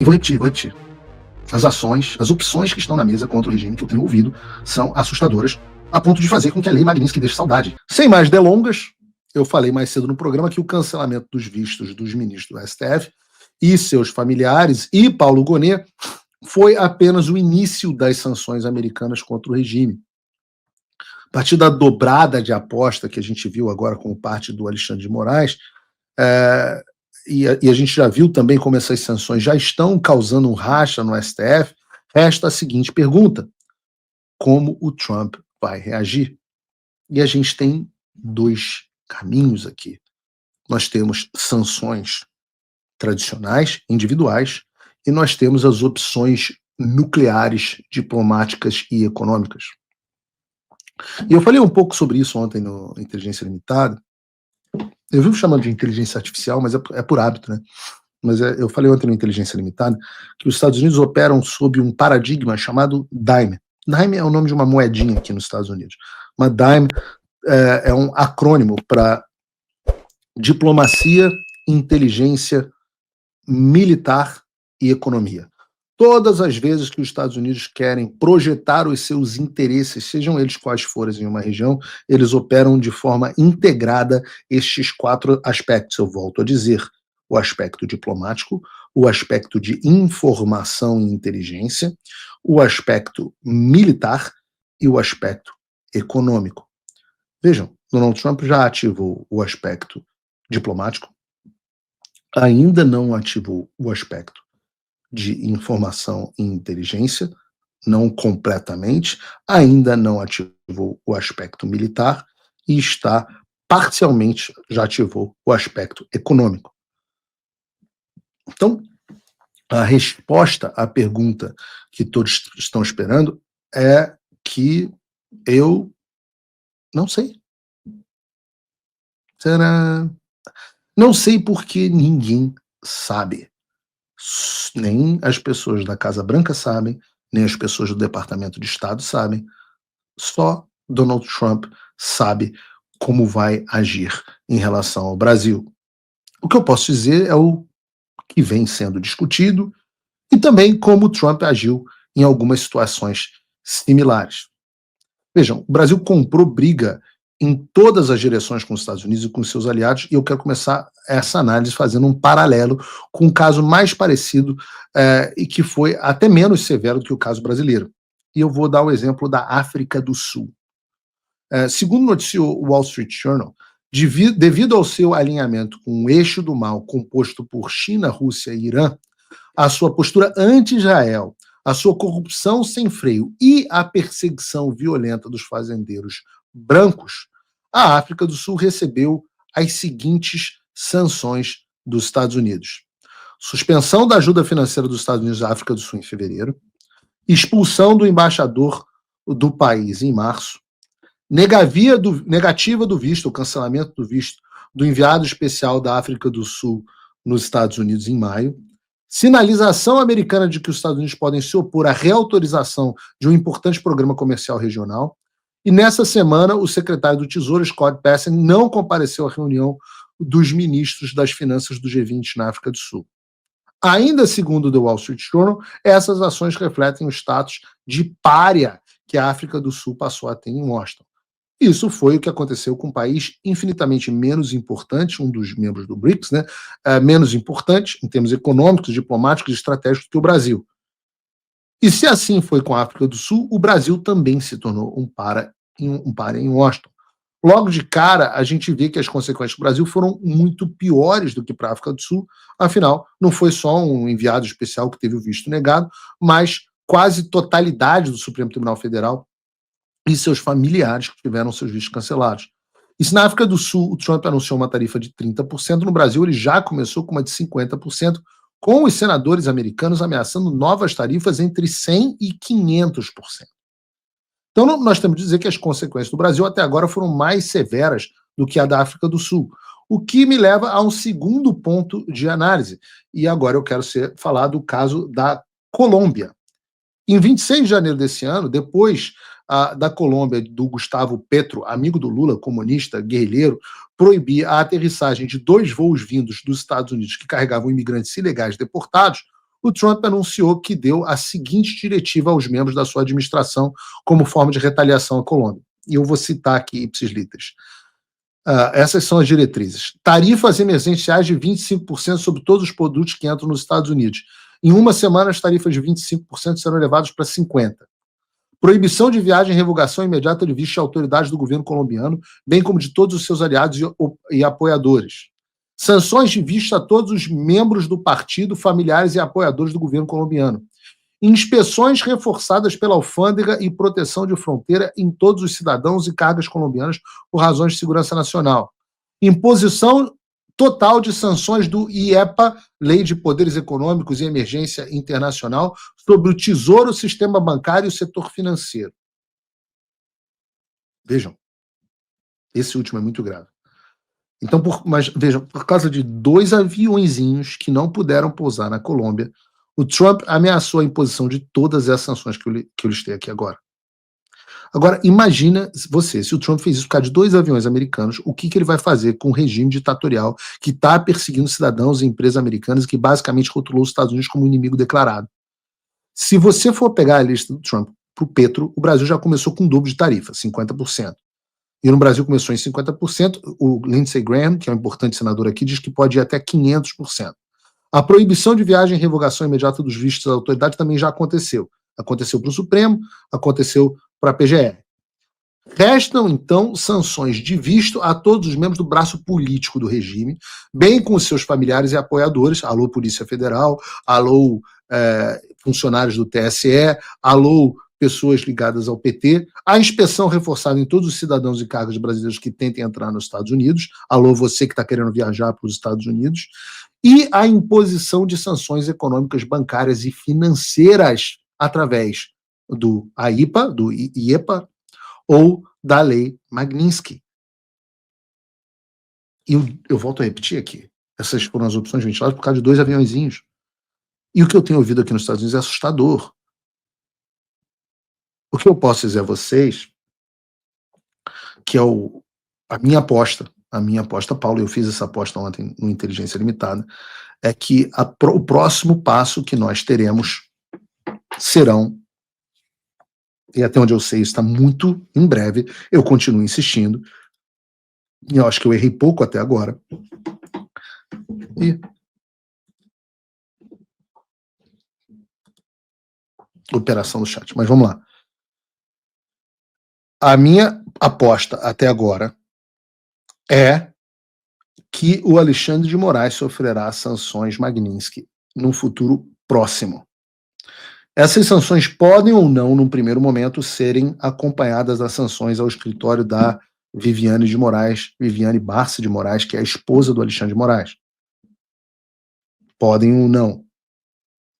vou repetir. As ações, as opções que estão na mesa contra o regime que eu tenho ouvido são assustadoras, a ponto de fazer com que a lei Magnitsky deixe saudade. Sem mais delongas, eu falei mais cedo no programa que o cancelamento dos vistos dos ministros do STF e seus familiares e Paulo Gonet foi apenas o início das sanções americanas contra o regime. A partir da dobrada de aposta que a gente viu agora como parte do Alexandre de Moraes, e a gente já viu também como essas sanções já estão causando um racha no STF, resta a seguinte pergunta: como o Trump vai reagir? E a gente tem dois caminhos aqui. Nós temos sanções tradicionais, individuais, e nós temos as opções nucleares, diplomáticas e econômicas. E eu falei um pouco sobre isso ontem no Inteligência Limitada. Eu vivo chamando de inteligência artificial, mas é por hábito, né? Mas eu falei ontem no Inteligência Limitada que os Estados Unidos operam sob um paradigma chamado DIME. DIME é o nome de uma moedinha aqui nos Estados Unidos. Mas DIME é um acrônimo para diplomacia, inteligência, militar e economia. Todas as vezes que os Estados Unidos querem projetar os seus interesses, sejam eles quais forem em uma região, eles operam de forma integrada estes quatro aspectos. Eu volto a dizer: o aspecto diplomático, o aspecto de informação e inteligência, o aspecto militar e o aspecto econômico. Vejam, Donald Trump já ativou o aspecto diplomático, ainda não ativou o aspecto de informação e inteligência, não completamente, ainda não ativou o aspecto militar e está parcialmente, já ativou o aspecto econômico. Então, a resposta à pergunta que todos estão esperando é que eu não sei. Será? Não sei porque ninguém sabe. Nem as pessoas da Casa Branca sabem, nem as pessoas do Departamento de Estado sabem. Só Donald Trump sabe como vai agir em relação ao Brasil. O que eu posso dizer é o que vem sendo discutido e também como Trump agiu em algumas situações similares. Vejam, o Brasil comprou briga em todas as direções com os Estados Unidos e com seus aliados, e eu quero começar essa análise fazendo um paralelo com um caso mais parecido e que foi até menos severo do que o caso brasileiro. E eu vou dar o exemplo da África do Sul. Segundo noticiou o Wall Street Journal, devido ao seu alinhamento com o eixo do mal composto por China, Rússia e Irã, a sua postura anti-Israel, a sua corrupção sem freio e a perseguição violenta dos fazendeiros brancos, a África do Sul recebeu as seguintes sanções dos Estados Unidos: suspensão da ajuda financeira dos Estados Unidos à África do Sul em fevereiro, expulsão do embaixador do país em março, negativa do visto, o cancelamento do visto do enviado especial da África do Sul nos Estados Unidos em maio, sinalização americana de que os Estados Unidos podem se opor à reautorização de um importante programa comercial regional. E nessa semana, o secretário do Tesouro, Scott Bessent, não compareceu à reunião dos ministros das finanças do G20 na África do Sul. Ainda segundo o The Wall Street Journal, essas ações refletem o status de pária que a África do Sul passou a ter em Washington. Isso foi o que aconteceu com um país infinitamente menos importante, um dos membros do BRICS, né, menos importante em termos econômicos, diplomáticos e estratégicos que o Brasil. E se assim foi com a África do Sul, o Brasil também se tornou um pária em Washington. Logo de cara, a gente vê que as consequências do Brasil foram muito piores do que para a África do Sul. Afinal, não foi só um enviado especial que teve o visto negado, mas quase totalidade do Supremo Tribunal Federal e seus familiares que tiveram seus vistos cancelados. E se na África do Sul o Trump anunciou uma tarifa de 30%, no Brasil ele já começou com uma de 50%, com os senadores americanos ameaçando novas tarifas entre 100% e 500%. Então nós temos que dizer que as consequências do Brasil até agora foram mais severas do que a da África do Sul, o que me leva a um segundo ponto de análise. E agora eu quero falar do caso da Colômbia. Em 26 de janeiro desse ano, depois da Colômbia, do Gustavo Petro, amigo do Lula, comunista, guerrilheiro, proibir a aterrissagem de 2 voos vindos dos Estados Unidos que carregavam imigrantes ilegais deportados, o Trump anunciou que deu a seguinte diretiva aos membros da sua administração como forma de retaliação à Colômbia. E eu vou citar aqui ipsis literis. Essas são as diretrizes. Tarifas emergenciais de 25% sobre todos os produtos que entram nos Estados Unidos. Em uma semana, as tarifas de 25% serão elevadas para 50%. Proibição de viagem e revogação imediata de visto de autoridades do governo colombiano, bem como de todos os seus aliados e apoiadores. Sanções de visto a todos os membros do partido, familiares e apoiadores do governo colombiano. Inspeções reforçadas pela alfândega e proteção de fronteira em todos os cidadãos e cargas colombianas por razões de segurança nacional. Imposição total de sanções do IEPA, Lei de Poderes Econômicos e Emergência Internacional, sobre o Tesouro, o sistema bancário e o setor financeiro. Vejam, esse último é muito grave. Então, mas vejam, por causa de 2 aviõezinhos que não puderam pousar na Colômbia, o Trump ameaçou a imposição de todas essas sanções que eu listei aqui agora. Agora, imagina você, se o Trump fez isso por causa de 2 aviões americanos, o que ele vai fazer com o regime ditatorial que está perseguindo cidadãos e empresas americanas e que basicamente rotulou os Estados Unidos como inimigo declarado? Se você for pegar a lista do Trump para o Petro, o Brasil já começou com o dobro de tarifa, 50%. E no Brasil começou em 50%, o Lindsey Graham, que é um importante senador aqui, diz que pode ir até 500%. A proibição de viagem e revogação imediata dos vistos da autoridade também já aconteceu. Aconteceu para o Supremo, aconteceu para a PGR. Restam, então, sanções de visto a todos os membros do braço político do regime, bem com os seus familiares e apoiadores, alô Polícia Federal, alô funcionários do TSE, alô pessoas ligadas ao PT, a inspeção reforçada em todos os cidadãos e cargos brasileiros que tentem entrar nos Estados Unidos, alô você que está querendo viajar para os Estados Unidos, e a imposição de sanções econômicas, bancárias e financeiras através do AIPA, do IEPA, ou da Lei Magnitsky. E eu volto a repetir aqui, essas foram as opções ventiladas por causa de 2 aviõezinhos. E o que eu tenho ouvido aqui nos Estados Unidos é assustador. O que eu posso dizer a vocês, que é a minha aposta, Paulo, eu fiz essa aposta ontem no Inteligência Limitada, é que o próximo passo que nós teremos serão, e até onde eu sei está muito em breve, eu continuo insistindo, e eu acho que eu errei pouco até agora, e operação do chat, mas vamos lá. A minha aposta até agora é que o Alexandre de Moraes sofrerá sanções Magnitsky no futuro próximo. Essas sanções podem ou não, num primeiro momento, serem acompanhadas das sanções ao escritório da Viviane Barça de Moraes, que é a esposa do Alexandre de Moraes. Podem ou não.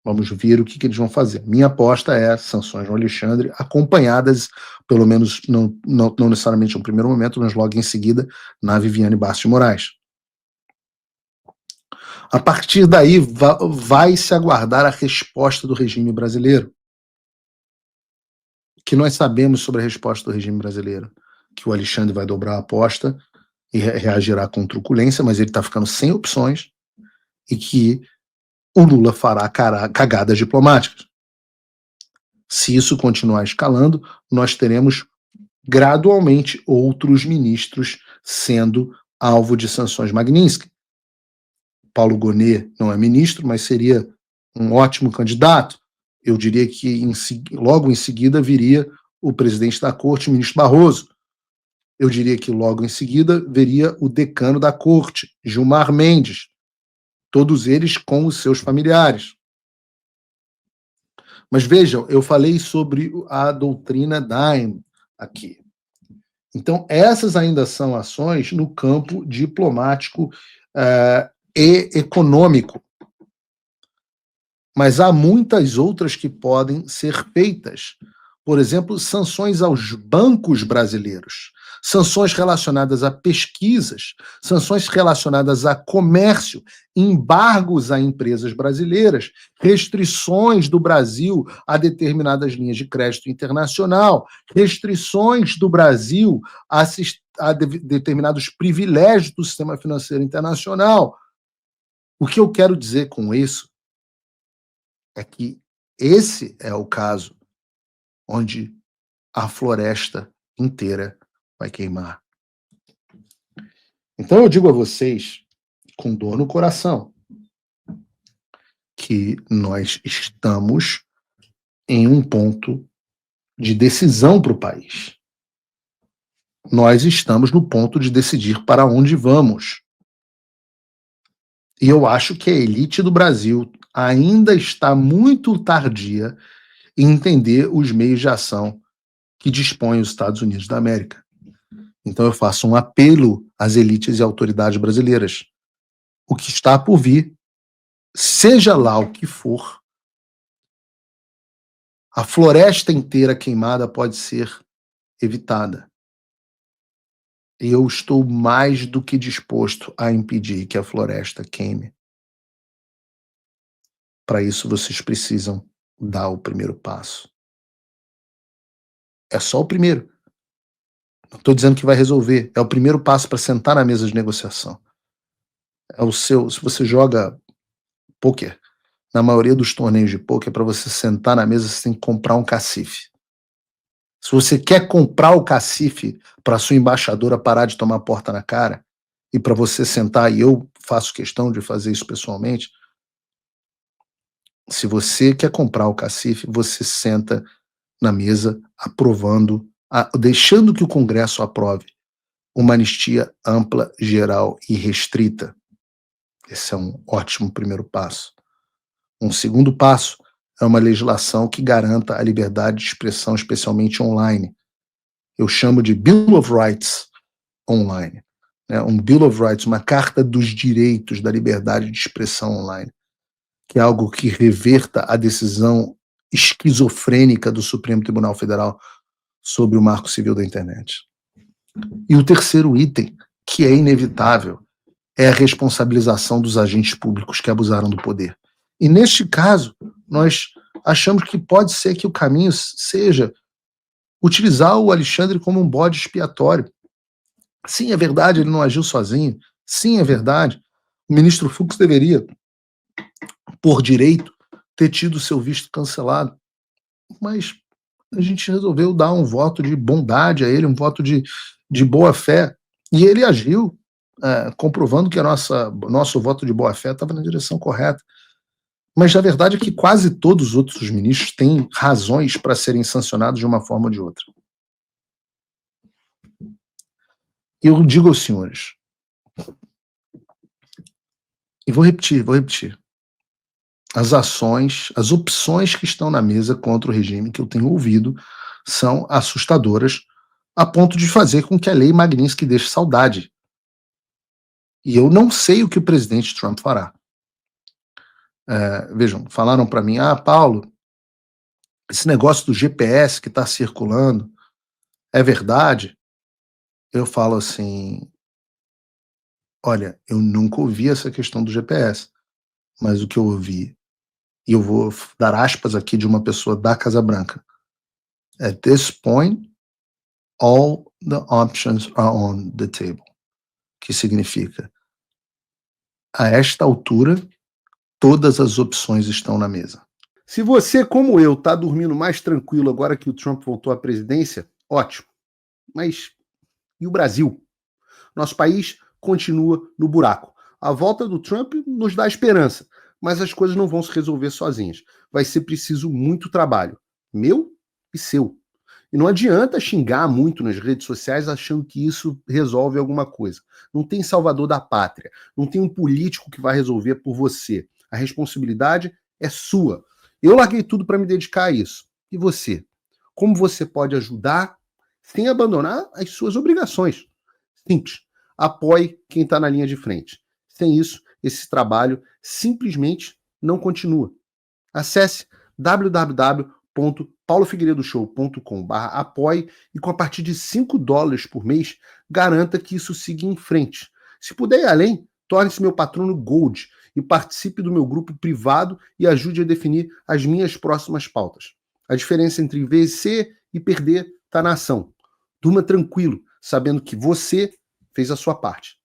Vamos ver o que eles vão fazer. Minha aposta é sanções no Alexandre, acompanhadas, pelo menos não necessariamente no primeiro momento, mas logo em seguida, na Viviane Barça de Moraes. A partir daí, vai se aguardar a resposta do regime brasileiro. O que nós sabemos sobre a resposta do regime brasileiro? Que o Alexandre vai dobrar a aposta e reagirá com truculência, mas ele está ficando sem opções, e que o Lula fará cagadas diplomáticas. Se isso continuar escalando, nós teremos gradualmente outros ministros sendo alvo de sanções Magnitsky. Paulo Gonet não é ministro, mas seria um ótimo candidato. Eu diria que logo em seguida viria o presidente da corte, o ministro Barroso. Eu diria que logo em seguida viria o decano da corte, Gilmar Mendes. Todos eles com os seus familiares. Mas vejam, eu falei sobre a doutrina Daim aqui. Então, essas ainda são ações no campo diplomático e econômico. Mas há muitas outras que podem ser feitas. Por exemplo, sanções aos bancos brasileiros, sanções relacionadas a pesquisas, sanções relacionadas a comércio, embargos a empresas brasileiras, restrições do Brasil a determinadas linhas de crédito internacional, restrições do Brasil a determinados privilégios do sistema financeiro internacional. O que eu quero dizer com isso é que esse é o caso onde a floresta inteira vai queimar. Então eu digo a vocês, com dor no coração, que nós estamos em um ponto de decisão para o país. Nós estamos no ponto de decidir para onde vamos. E eu acho que a elite do Brasil ainda está muito tardia em entender os meios de ação que dispõem os Estados Unidos da América. Então eu faço um apelo às elites e autoridades brasileiras. O que está por vir, seja lá o que for, a floresta inteira queimada pode ser evitada. E eu estou mais do que disposto a impedir que a floresta queime. Para isso, vocês precisam dar o primeiro passo. É só o primeiro. Não estou dizendo que vai resolver. É o primeiro passo para sentar na mesa de negociação. É o seu. Se você joga pôquer, na maioria dos torneios de pôquer, para você sentar na mesa, você tem que comprar um cacife. Se você quer comprar o cacife para sua embaixadora parar de tomar porta na cara, e para você sentar, e eu faço questão de fazer isso pessoalmente, se você quer comprar o cacife, você senta na mesa aprovando, deixando que o Congresso aprove uma anistia ampla, geral e restrita. Esse é um ótimo primeiro passo. Um segundo passo é uma legislação que garanta a liberdade de expressão, especialmente online. Eu chamo de Bill of Rights online. Um Bill of Rights, uma carta dos direitos da liberdade de expressão online, que é algo que reverta a decisão esquizofrênica do Supremo Tribunal Federal sobre o Marco Civil da Internet. E o terceiro item, que é inevitável, é a responsabilização dos agentes públicos que abusaram do poder. E neste caso, nós achamos que pode ser que o caminho seja utilizar o Alexandre como um bode expiatório. Sim, é verdade, ele não agiu sozinho. Sim, é verdade. O ministro Fux deveria, por direito, ter tido seu visto cancelado. Mas a gente resolveu dar um voto de bondade a ele, um voto de boa fé. E ele agiu, comprovando que nosso voto de boa fé estava na direção correta. Mas a verdade é que quase todos os outros ministros têm razões para serem sancionados de uma forma ou de outra. Eu digo aos senhores, e vou repetir, as ações, as opções que estão na mesa contra o regime que eu tenho ouvido são assustadoras, a ponto de fazer com que a lei Magnitsky deixe saudade. E eu não sei o que o presidente Trump fará. Vejam, falaram para mim, Paulo, esse negócio do GPS que está circulando é verdade? Eu falo assim, olha, eu nunca ouvi essa questão do GPS, mas o que eu ouvi, e eu vou dar aspas aqui de uma pessoa da Casa Branca, at this point, all the options are on the table, que significa, a esta altura, todas as opções estão na mesa. Se você, como eu, está dormindo mais tranquilo agora que o Trump voltou à presidência, ótimo. Mas e o Brasil? Nosso país continua no buraco. A volta do Trump nos dá esperança, mas as coisas não vão se resolver sozinhas. Vai ser preciso muito trabalho, meu e seu. E não adianta xingar muito nas redes sociais achando que isso resolve alguma coisa. Não tem salvador da pátria, não tem um político que vai resolver por você. A responsabilidade é sua. Eu larguei tudo para me dedicar a isso. E você? Como você pode ajudar sem abandonar as suas obrigações? Simples. Apoie quem está na linha de frente. Sem isso, esse trabalho simplesmente não continua. Acesse www.paulofigueiredoshow.com/apoie e com a partir de $5 por mês, garanta que isso siga em frente. Se puder ir além, torne-se meu patrono Gold e participe do meu grupo privado e ajude a definir as minhas próximas pautas. A diferença entre vencer e perder está na ação. Durma tranquilo, sabendo que você fez a sua parte.